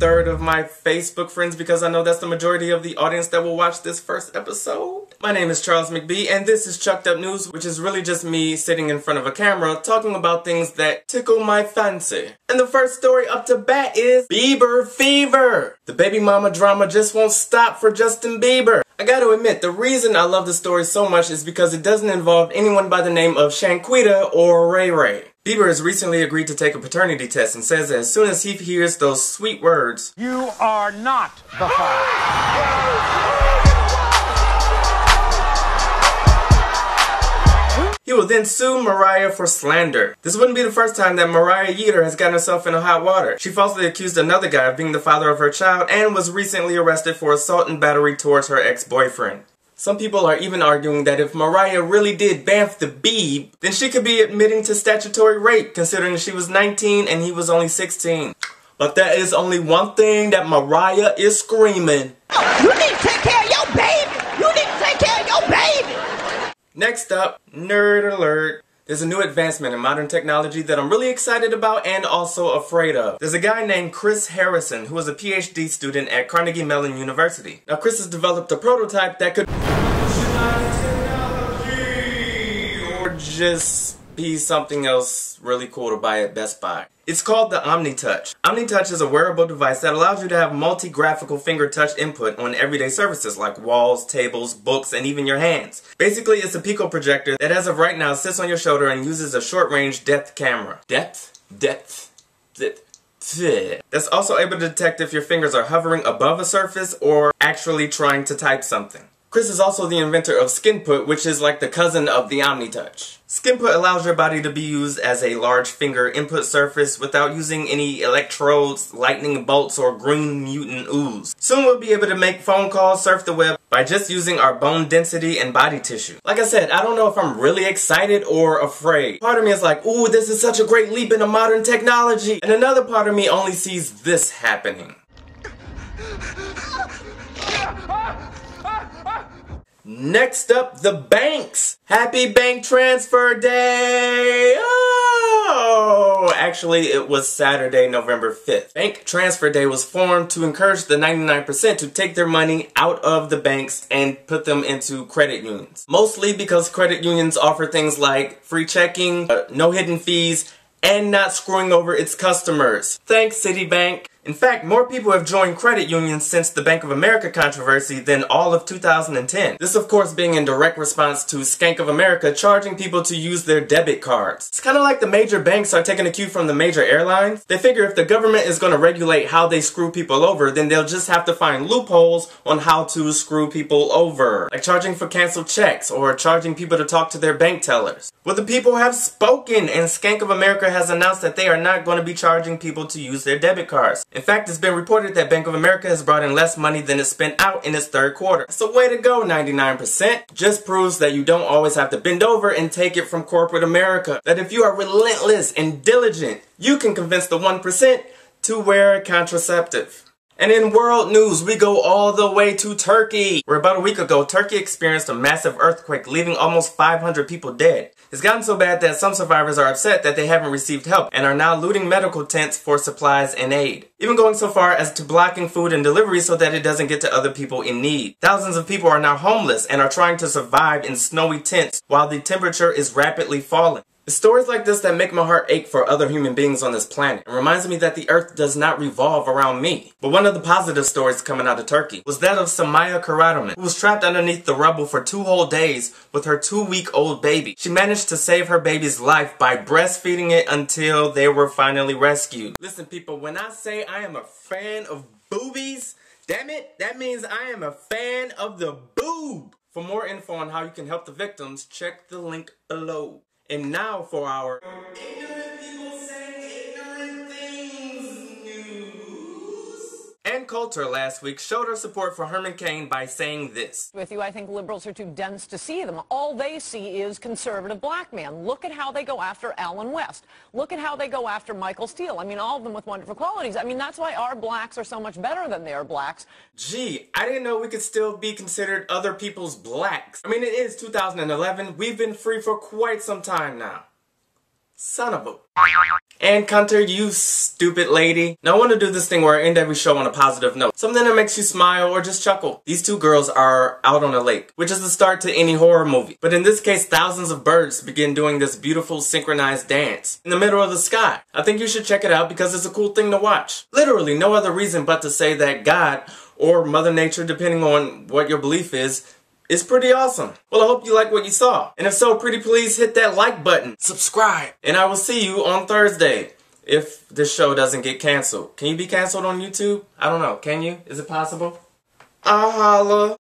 1/3 of my Facebook friends because I know that's the majority of the audience that will watch this first episode. My name is Charles McBee and this is Chucked Up News, which is really just me sitting in front of a camera talking about things that tickle my fancy. And the first story up to bat is Bieber fever. The baby mama drama just won't stop for Justin Bieber. I gotta admit, the reason I love the story so much is because it doesn't involve anyone by the name of Shanquita or Ray Ray. Bieber has recently agreed to take a paternity test and says that as soon as he hears those sweet words, "You are not the father," he will then sue Mariah for slander. This wouldn't be the first time that Mariah Yeater has gotten herself into hot water. She falsely accused another guy of being the father of her child and was recently arrested for assault and battery towards her ex-boyfriend. Some people are even arguing that if Mariah really did bamf the Beeb, then she could be admitting to statutory rape, considering she was 19 and he was only 16. But there is only one thing that Mariah is screaming. You need to take care of your baby! You need to take care of your baby! Next up, nerd alert. There's a new advancement in modern technology that I'm really excited about and also afraid of. There's a guy named Chris Harrison who is a PhD student at Carnegie Mellon University. Now Chris has developed a prototype that could or just be something else really cool to buy at Best Buy. It's called the OmniTouch. OmniTouch is a wearable device that allows you to have multi-graphical finger touch input on everyday surfaces like walls, tables, books, and even your hands. Basically, it's a Pico projector that as of right now sits on your shoulder and uses a short-range depth camera. Depth? That's also able to detect if your fingers are hovering above a surface or actually trying to type something. Chris is also the inventor of SkinPut, which is like the cousin of the OmniTouch. SkinPut allows your body to be used as a large finger input surface without using any electrodes, lightning bolts, or green mutant ooze. Soon we'll be able to make phone calls, surf the web, by just using our bone density and body tissue. Like I said, I don't know if I'm really excited or afraid. Part of me is like, ooh, this is such a great leap into modern technology. And another part of me only sees this happening. Next up, the banks. Happy bank transfer day! Oh! Actually, it was Saturday, November 5th. Bank transfer day was formed to encourage the 99% to take their money out of the banks and put them into credit unions. Mostly because credit unions offer things like free checking, no hidden fees, and not screwing over its customers. Thanks, Citibank. In fact, more people have joined credit unions since the Bank of America controversy than all of 2010. This, of course, being in direct response to Skank of America charging people to use their debit cards. It's kind of like the major banks are taking a cue from the major airlines. They figure if the government is going to regulate how they screw people over, then they'll just have to find loopholes on how to screw people over. Like charging for canceled checks or charging people to talk to their bank tellers. Well, the people have spoken, and Skank of America has announced that they are not going to be charging people to use their debit cards. In fact, it's been reported that Bank of America has brought in less money than it spent out in its third quarter. So way to go, 99%. Just proves that you don't always have to bend over and take it from corporate America. That if you are relentless and diligent, you can convince the 1% to wear a contraceptive. And in world news, we go all the way to Turkey, where about a week ago, Turkey experienced a massive earthquake, leaving almost 500 people dead. It's gotten so bad that some survivors are upset that they haven't received help and are now looting medical tents for supplies and aid. Even going so far as to blocking food and delivery so that it doesn't get to other people in need. Thousands of people are now homeless and are trying to survive in snowy tents while the temperature is rapidly falling. It's stories like this that make my heart ache for other human beings on this planet. It reminds me that the earth does not revolve around me. But one of the positive stories coming out of Turkey was that of Samaya Karadoman, who was trapped underneath the rubble for 2 whole days with her 2-week-old baby. She managed to save her baby's life by breastfeeding it until they were finally rescued. Listen people, when I say I am a fan of boobies, damn it, that means I am a fan of the boob. For more info on how you can help the victims, check the link below. And now for our Ignorant People Saying Ignorant Things news. Ann Coulter last week showed her support for Herman Cain by saying this. With you, I think liberals are too dense to see them. All they see is conservative black men. Look at how they go after Allen West. Look at how they go after Michael Steele. I mean, all of them with wonderful qualities. I mean, that's why our blacks are so much better than their blacks. Gee, I didn't know we could still be considered other people's blacks. I mean, it is 2011. We've been free for quite some time now. Son of a... And Hunter, you stupid lady. Now I want to do this thing where I end every show on a positive note. Something that makes you smile or just chuckle. These two girls are out on a lake, which is the start to any horror movie. But in this case, thousands of birds begin doing this beautiful synchronized dance in the middle of the sky. I think you should check it out because it's a cool thing to watch. Literally no other reason but to say that God, or Mother Nature, depending on what your belief is pretty awesome. Well, I hope you like what you saw. And if so, pretty please hit that like button, subscribe, and I will see you on Thursday. If this show doesn't get canceled. Can you be canceled on YouTube? I don't know. Can you? Is it possible? I'll holla.